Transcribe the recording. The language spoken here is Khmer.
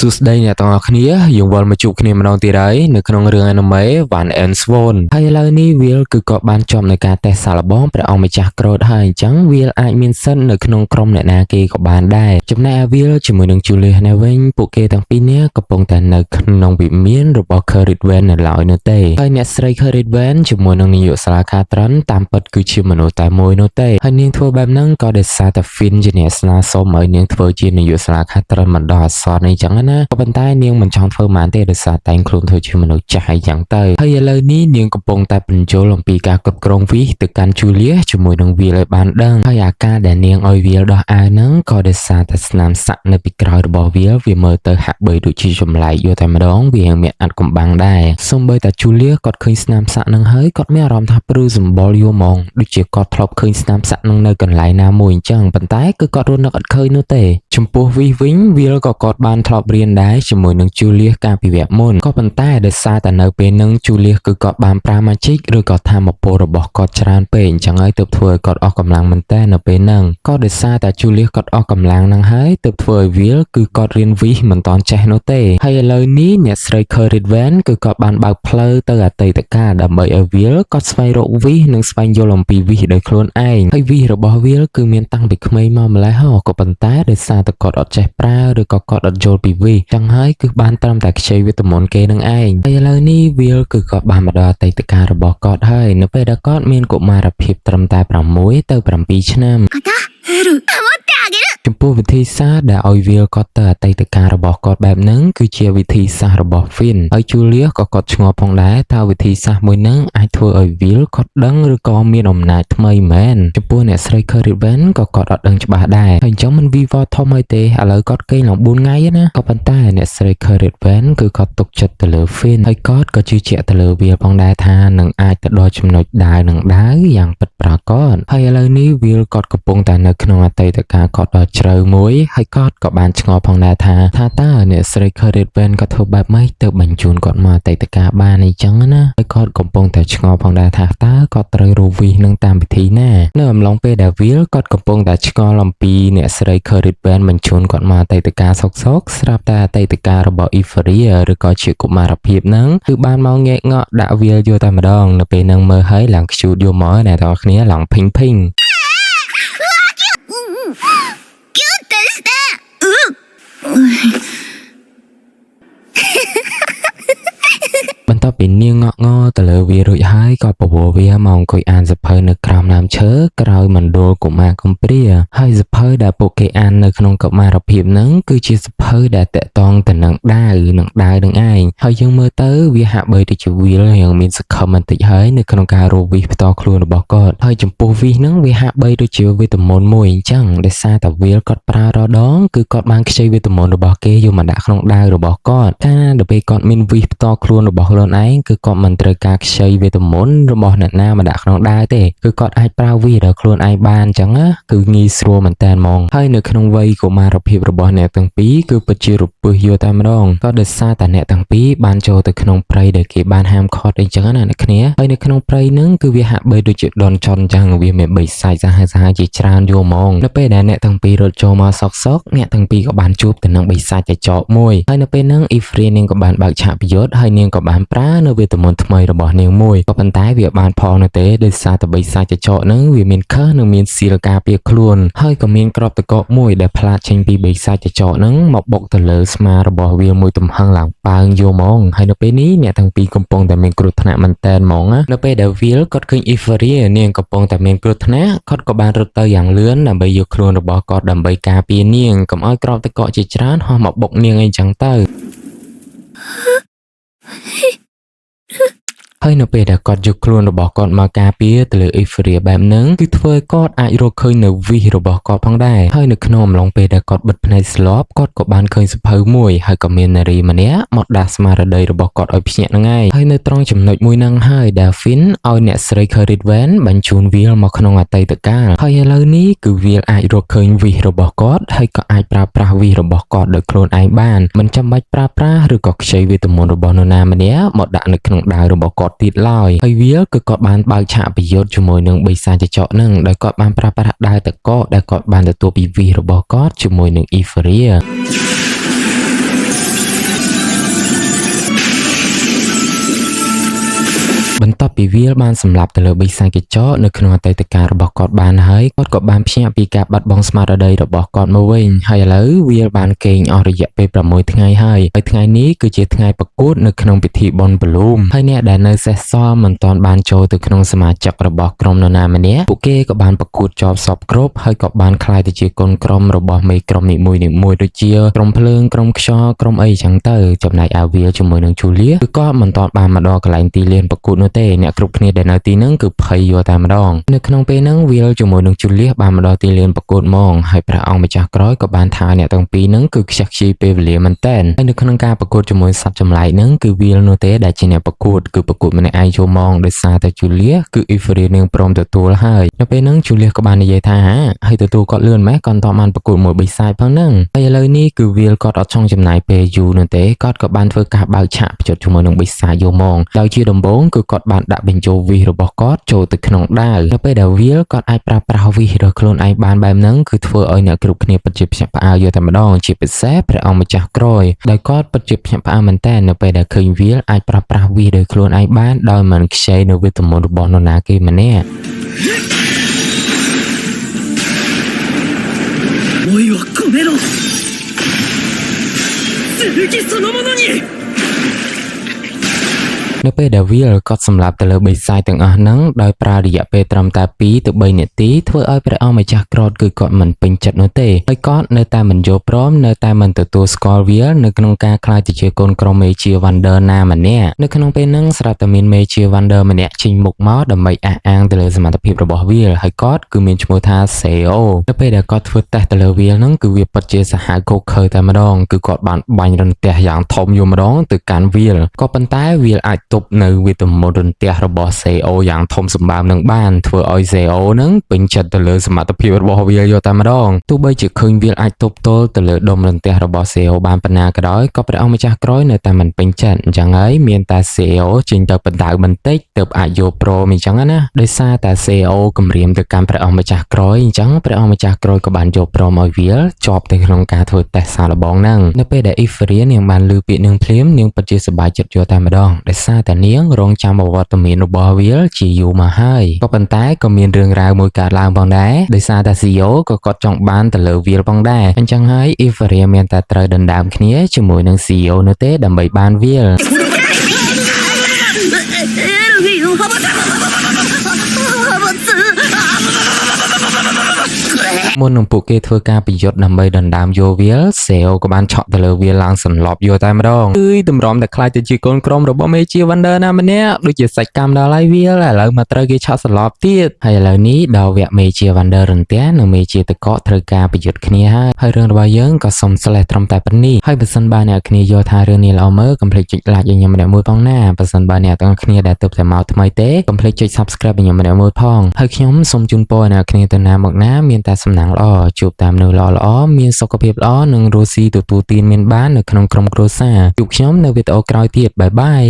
សួស្តីអ្នកទាំងអស់គ្នាយើងវិលមកជួបគ្នាម្ដងទៀតហើយនៅក្នុងរឿង anime Van and Swan ហើយឥឡូវនេះវាគឺក៏បានជាប់នៅការតេស្តសាកល្បងព្រះអង្គម្ចាស់ក្រូតហើយអញ្ចឹងវាអាចមានសិននៅក្នុងក្រុមអ្នកណាគេក៏បានដែរចំណែកវាជាមួយនឹង Julius នេះវិញពួកគេទាំងពីរនាក់កំពុងតែនៅក្នុងវិមានរបស់ Currit Van នៅឡើយនោះទេហើយអ្នកស្រី Currit Van ជាមួយនឹងនាយកសាលា Catron តាមពិតគឺជាមនុស្សតែមួយនោះទេហើយនាងធ្វើបែបហ្នឹងក៏ដោយសារតែ Finn ជាអ្នកស្នើសុំឲ្យនាងធ្វើជានាយកសាលា Catron មិនដោះអសរនេះអញ្ចឹងណាក៏ប៉ុន្តែនាងមិនចង់ធ្វើម៉ានទេដោយសារតែខ្លួនធ្វើជាមនុស្សចាស់អីចឹងទៅហើយឥឡូវនេះនាងកំពុងតែបញ្ជូលអំពីការគ្រប់គ្រងវីសទៅកាន់ Julius ជាមួយនឹងវាឲ្យបានដឹងហើយអាការដែលនាងឲ្យវាដោះអាវហ្នឹងក៏ដោយសារតែស្នាមសាក់នៅពីក្រោយរបស់វាមើលទៅហាក់បីដូចជាចម្លែកយកតែម្ដងវាមានអាចកំបាំងដែរសូម្បីតែ Julius គាត់ឃើញស្នាមសាក់ហ្នឹងហើយគាត់មានអារម្មណ៍ថាព្រឺសម្បល់យូរហ្មងដូចជាគាត់ធ្លាប់ឃើញស្នាមសាក់ហ្នឹងនៅកន្លែងណាមួយអញ្ចឹងប៉ុន្តែគឺគាត់រត់នឹកអត់ឃើញនោះទេចំពោះវីសវិញវាក៏គាត់បានធ្លាប់រៀនដែរជាមួយនឹង Julius កាលពីវគ្គមុនក៏ប៉ុន្តែដោយសារតែនៅពេលហ្នឹង Julius គឺគាត់បានប្រើ magic ឬក៏ថាមពលរបស់គាត់ច្រើនពេកអញ្ចឹងហើយទើបធ្វើឲ្យគាត់អស់កម្លាំងមែនតើនៅពេលហ្នឹងក៏ដោយសារតែ Julius គាត់អស់កម្លាំងហ្នឹងហើយទើបធ្វើឲ្យវាគឺគាត់រៀនវីសមិនតាន់ចេះនោះទេហើយឥឡូវនេះអ្នកស្រី Currit Van គឺគាត់បានបើកផ្លូវទៅអតីតកាលដើម្បីឲ្យវាគាត់ស្វែងរកវីសនិងស្វែងយល់អំពីវីសដោយខ្លួនឯងហើយវីសរបស់វាគឺមានតាំងពីក្មេងមកម្ល៉េះក៏ប៉ុន្តែដោយសារតែគាត់អត់ចេះប្រើឬក៏គាត់អត់យល់ពីវីសចឹងហើយគឺបានត្រឹមតែខ្ចីវិតាមុនគេនឹងឯងហើយឥឡូវនេះវាគឺគាត់បានមកដល់អតីតកាលរបស់គាត់ហើយនៅពេលដែលគាត់មានកុមារភាពត្រឹមតែ6ទៅ7ឆ្នាំចំពោះវិធីសាស្ត្រដែលឲ្យវាគាត់ទៅអតីតកាលរបស់គាត់បែបហ្នឹងគឺជាវិធីសាស្ត្ររបស់ Finn ហើយ Julius ក៏គាត់ឆ្ងល់ផងដែរតើវិធីសាស្ត្រមួយហ្នឹងអាចធ្វើឲ្យវាគាត់ដឹងឬក៏មានអំណាចថ្មីមែនចំពោះអ្នកស្រី Currit Van ក៏គាត់អត់ដឹងច្បាស់ដែរហើយអញ្ចឹងមិនវីវធំអីទេឥឡូវគាត់គេងឡើង4ថ្ងៃណាក៏ប៉ុន្តែអ្នកស្រី Currit Van គឺគាត់ទុកចិត្តទៅលើ Finn ហើយគាត់ក៏ជឿជាក់ទៅលើវាផងដែរថានឹងអាចទៅដល់ចំណុចដាវនឹងដាវយ៉ាងពិតប្រាកដហើយឥឡូវនេះវាគាត់កំពុងតែនៅក្នុងអតីតកាលគាត់ដល់ជ្រៅមួយហើយគាត់ក៏បានឆ្ងល់ផងដែរថាតើអ្នកស្រី Currit Van គាត់ធ្វើបែបម៉េចទៅបញ្ជូនគាត់មកអតីតកាលបានអីចឹងណាហើយគាត់កំពុងតែឆ្ងល់ផងដែរថាតើគាត់ត្រូវរកវីសនឹងតាមវិធីណានៅអំឡុងពេលដែលវាគាត់កំពុងតែឆ្ងល់អំពីអ្នកស្រី Currit Van បញ្ជូនគាត់មកអតីតកាលសុកស្រាប់តែអតីតកាលរបស់ Euphoria ឬក៏ជាកុមារភាពហ្នឹងគឺបានមកងែកងក់ដាក់វាយកតែម្ដងនៅពេលហ្នឹងមើលហើយឡើងខ្ជូតយកមកអ្នកទាំងគ្នាឡើងភីងបន្ទាប់ពីនាងងក់ងទៅលើវារួចហើយក៏ពពោះវាមកអង្គុយអានសភៅនៅក្រោមដើមឈើក្រោយមណ្ឌលកុមារកំព្រាហើយសភៅដែលពួកគេអាននៅក្នុងកុមារភាពហ្នឹងគឺជាសភៅដែលតាក់ទងទៅនឹងដាវនឹងឯងហើយយើងមើលទៅវាហាក់បីដូចជាវារៀងមានសង្ឃឹមបន្តិចហើយនៅក្នុងការរកវីសផ្ទាល់ខ្លួនរបស់គាត់ហើយចំពោះវីសហ្នឹងវាហាក់បីដូចជាវីតាមុនមួយអញ្ចឹងដោយសារតែវាគាត់ប្រើរដងគឺគាត់បានខ្ចីវីតាមុនរបស់គេយកមកដាក់ក្នុងដាវរបស់គាត់កាលដល់ពេលគាត់មានវីសផ្ទាល់ខ្លួនរបស់ខ្លួនឯងគឺគាត់មិនត្រូវការខ្ចីវីតាមុនរបស់អ្នកណាមកដាក់ក្នុងដាវទេគឺគាត់អាចប្រើវីសដល់ខ្លួនឯងបានអញ្ចឹងណាគឺងាយស្រួលមែនតើហ្មងហើយនៅក្នុងវ័យកុមារភាពរបស់អ្នកទាំងពីរគឺពិតជារពឹសយកតែម្ដងក៏ដោយសារតែអ្នកទាំងពីរបានចូលទៅក្នុងព្រៃដែលគេបានហាមឃាត់អីចឹងណាអ្នកគ្នាហើយនៅក្នុងព្រៃហ្នឹងគឺវាហាក់បីដូចជាដនចន់អញ្ចឹងវាមានបិសាចសាហាវជាច្រើនយកហ្មងនៅពេលដែលអ្នកទាំងពីររត់ចូលមកសុកអ្នកទាំងពីរក៏បានជួបទៅនឹងបិសាចចោកមួយហើយនៅពេលហ្នឹង Euphoria នាងក៏បានបើកឆាកប្រយុទ្ធហើយនាងក៏បានប្រើនៅវីតាមុនថ្មីរបស់នាងមួយក៏ប៉ុន្តែវាបានផលនៅទេដោយសារតែបិសាចចោកហ្នឹងវាមានខើនិងមានស៊ីលការពារខ្លួនហើយក៏មានក្របតកកមួយដែលផ្លាតចេញពីបិសាចចោកហ្នឹងមកបុកទៅលើស្មារបស់វាមួយទំហឹងឡើងប៉ើងយកហ្មងហើយនៅពេលនេះអ្នកទាំងពីរកំពុងតែមានគ្រោះថ្នាក់មែនតើហ្មងណានៅពេលដែលវាគាត់ឃើញ Euphoria នាងកំពុងតែមានគ្រោះថ្នាក់គាត់ក៏បានរត់ទៅយ៉ាងលឿនដើម្បីយកខ្លួនរបស់គាត់ដើម្បីការពារនាងកុំឲ្យក្របតកកជាច្រើនហោះមកបុកនាងអីចឹងទៅហើយនៅពេលដែលគាត់យកខ្លួនរបស់គាត់មកការពារទៅលើ Euphoria បែបហ្នឹងគឺធ្វើឲ្យគាត់អាចរកឃើញនៅវីសរបស់គាត់ផងដែរហើយនៅក្នុងអំឡុងពេលដែលគាត់បិទភ្នែកស្លាប់គាត់ក៏បានឃើញសភៅមួយហើយក៏មាននារីម្នាក់មកដាស់ស្មារតីរបស់គាត់ឲ្យភ្ញាក់ហ្នឹងឯងហើយនៅត្រង់ចំណុចមួយហ្នឹងហើយដែល Finn ឲ្យអ្នកស្រី Currit Van បញ្ជូនវាមកក្នុងអតីតកាលហើយឥឡូវនេះគឺវាអាចរកឃើញវីសរបស់គាត់ហើយក៏អាចប្រើប្រាស់វីសរបស់គាត់ដោយខ្លួនឯងបានមិនចាំបាច់ប្រើប្រាស់ឬក៏ខ្ចីវីតាមុនរបស់នរណាម្នាក់មកដាក់នៅក្នុងដាវរបស់គាត់ទៀតឡើយហើយវាគឺគាត់បានបើកឆាកប្រយុទ្ធជាមួយនឹងបិសាចចោកហ្នឹងដោយគាត់បានប្រើប្រាស់ដាវតកដែលគាត់បានទទួលពីវីសរបស់គាត់ជាមួយនឹង Euphoria បន្ទាប់ពីវាលបានសម្លាប់ទៅលើបិសាចកញ្ចក់នៅក្នុងអតីតកាលរបស់គាត់បានហើយគាត់ក៏បានភ្ញាក់ពីការបាត់បង់ស្មារតីរបស់គាត់មកវិញហើយឥឡូវវាលបានគេងអស់រយៈពេល6ថ្ងៃហើយថ្ងៃនេះគឺជាថ្ងៃប្រកួតនៅក្នុងពិធីបុណ្យបលូមហើយអ្នកដែលនៅសេសសល់មិនទាន់បានចូលទៅក្នុងសមាជិករបស់ក្រុមនរណាម្នាក់ពួកគេក៏បានប្រកួតចប់សពគ្រប់ហើយក៏បានក្លាយទៅជាកូនក្រុមរបស់មេក្រុមនីមួយៗដូចជាក្រុមភ្លើងក្រុមខ្យល់ក្រុមអីចឹងទៅចំណែកអាវាលជាមួយនឹងជូលៀគឺក៏មិនទាន់បានមកដល់កន្លែងទីលានប្រកួតនោះទេអ្នកគ្រប់គ្នាដែលនៅទីហ្នឹងគឺភ័យយកតែម្ដងនៅក្នុងពេលហ្នឹងវាលជាមួយនឹងជូលៀបានមកដល់ទីលានប្រកួតហ្មងហើយព្រះអង្គម្ចាស់ក្រោយក៏បានថាអ្នកទាំងពីរហ្នឹងគឺខ្ជះខ្ជាយពេលវេលាមែនតើហើយនៅក្នុងការប្រកួតជាមួយសត្វចម្លែកហ្នឹងគឺវាលនោះទេដែលជាអ្នកប្រកួតគឺប្រកួតម្នាក់ឯងចូលហ្មងដោយសារតែជូលៀគឺអ៊ីហ្វរីនាងព្រមទទួលហើយនៅពេលហ្នឹងជូលៀក៏បាននិយាយថាហើយទទួលគាត់លឿនម៉េះគាត់តបានប្រកួតមួយបិសាចផងហ្នឹងហើយឥឡូវនេះគឺវាលគាត់អត់ចង់ចំណាយពេលយូរនោះទេគាត់ក៏បានធ្វើការបើកឆាកប្រយុទ្ធជាមួយនឹងបិសាចយកហ្មងដោយជាដំបូងគឺគាត់បានដាក់បញ្ចូលវិសរបស់គាត់ចូលទៅក្នុងដាវនៅពេលដែលវាលគាត់អាចប្រើប្រាស់វិសរបស់ខ្លួនឯងបានបែបហ្នឹងគឺធ្វើឲ្យអ្នកគ្រប់គ្នាពិតជាភ្ញាក់ផ្អើលយកតែម្ដងជាពិសេសព្រះអង្គម្ចាស់ក្រោយដោយគាត់ពិតជាភ្ញាក់ផ្អើលមែនតើនៅពេលដែលឃើញវាលអាចប្រើប្រាស់វិសដោយខ្លួនឯងបានដោយមិនខ្ចីនៅវិធានរបស់នរណាគេម្នាក់おいはこめろ剣そのものにនៅពេលដែលវាលគាត់សម្លាប់ទៅលើបិសាចទាំងអស់ហ្នឹងដោយប្រើរយៈពេលត្រឹមតែ2ទៅ3នាទីធ្វើឲ្យព្រះអង្គម្ចាស់ក្រោតគឺគាត់មិនពេញចិត្តនោះទេហើយគាត់នៅតែមិនយល់ព្រមនៅតែមិនទទួលស្គាល់វាលនៅក្នុងការក្លាយទៅជាកូនក្រុមមេជាវ៉ាន់ដឺណាម្នាក់នៅក្នុងពេលហ្នឹងស្រាប់តែមានមេជាវ៉ាន់ដឺម្នាក់ចេញមុខមកដើម្បីអះអាងទៅលើសមត្ថភាពរបស់វាលហើយគាត់គឺមានឈ្មោះថាសេអូនៅពេលដែលគាត់ធ្វើតេស្តទៅលើវាលហ្នឹងគឺវាពិតជាសាហាវគោខើតែម្ដងគឺគាត់បានបាញ់រន្ទះយ៉ាងធំយកម្ដងទៅកាន់វាលក៏ប៉ុន្តែវាលអាចទប់នៅវិធានរន្ទះរបស់សេអូយ៉ាងធំសម្បើមនឹងបានធ្វើឲ្យសេអូនឹងពេញចិត្តទៅលើសមត្ថភាពរបស់វាយកតែម្ដងទោះបីជាឃើញវាអាចទប់ទល់ទៅលើដុំរន្ទះរបស់សេអូបានប៉ុណ្ណាក៏ដោយក៏ព្រះអង្គម្ចាស់ក្រោយនៅតែមិនពេញចិត្តអញ្ចឹងហើយមានតែសេអូចេញទៅបណ្ដៅបន្តិចទើបអាចយកព្រមអញ្ចឹងណាដោយសារតែសេអូគម្រាមទៅកាន់ព្រះអង្គម្ចាស់ក្រោយអញ្ចឹងព្រះអង្គម្ចាស់ក្រោយក៏បានយកព្រមឲ្យវាជាប់ទៅក្នុងការធ្វើតេស្តសាកល្បងហ្នឹងនៅពេលដែលអ៊ីហ្វរីនាងបានឮពាក្យនឹងភ្លាមនាងពិតជាសប្បាយចិត្តយកតែម្ដងដោយសារតែនាងរងចាំអវត្តមានរបស់វាជាយូរមកហើយក៏ប៉ុន្តែក៏មានរឿងរ៉ាវមួយកើតឡើងផងដែរដោយសារតែស៊ីអូក៏គាត់ចង់បានទៅលើវាផងដែរអញ្ចឹងហើយអ៊ីហ្វរីមានតែត្រូវដណ្ដើមគ្នាជាមួយនឹងស៊ីអូនោះទេដើម្បីបានវាមុននឹងពួកគេធ្វើការប្រយុទ្ធដើម្បីដណ្ដើមយកវាលសេអូក៏បានឆក់ទៅលើវាលឡើងសន្លប់យកតែម្ដងតម្រាំតែខ្លាចទៅជាកូនក្រុមរបស់មេជាវ៉ាន់ដឺណាម្នាក់ដូចជាសាច់កម្មដល់ហើយវាលឥឡូវមកត្រូវគេឆក់សន្លប់ទៀតហើយឥឡូវនេះដល់វគ្គមេជាវ៉ាន់ដឺរន្ទះនិងមេជាតកកត្រូវការប្រយុទ្ធគ្នាហើយរឿងរបស់យើងក៏សុំស្លេះត្រឹមតែប៉ុណ្នេះហើយបើសិនបើអ្នកគ្នាយល់ថារឿងនេះល្អមើលកុំភ្លេចចុច like ឲ្យខ្ញុំម្នាក់មួយផងណាបើសិនបើអ្នកទាំងគ្នាដែលទើបតែមកថ្មីទេកុំភ្លេចចុច subscribe ឲ្យខ្ញុំម្នាក់មួយផងហើយខ្ញុំសូមជូនពរអ្នកគ្នាទៅណាមកណាមានតែសំណាងល្អជួបតាមមនុស្សល្អៗមានសុខភាពល្អនិងរស់ស៊ីទទួលទានមានបាននៅក្នុងក្រុមគ្រួសារជួបខ្ញុំនៅវីដេអូក្រោយទៀតបាយបាយ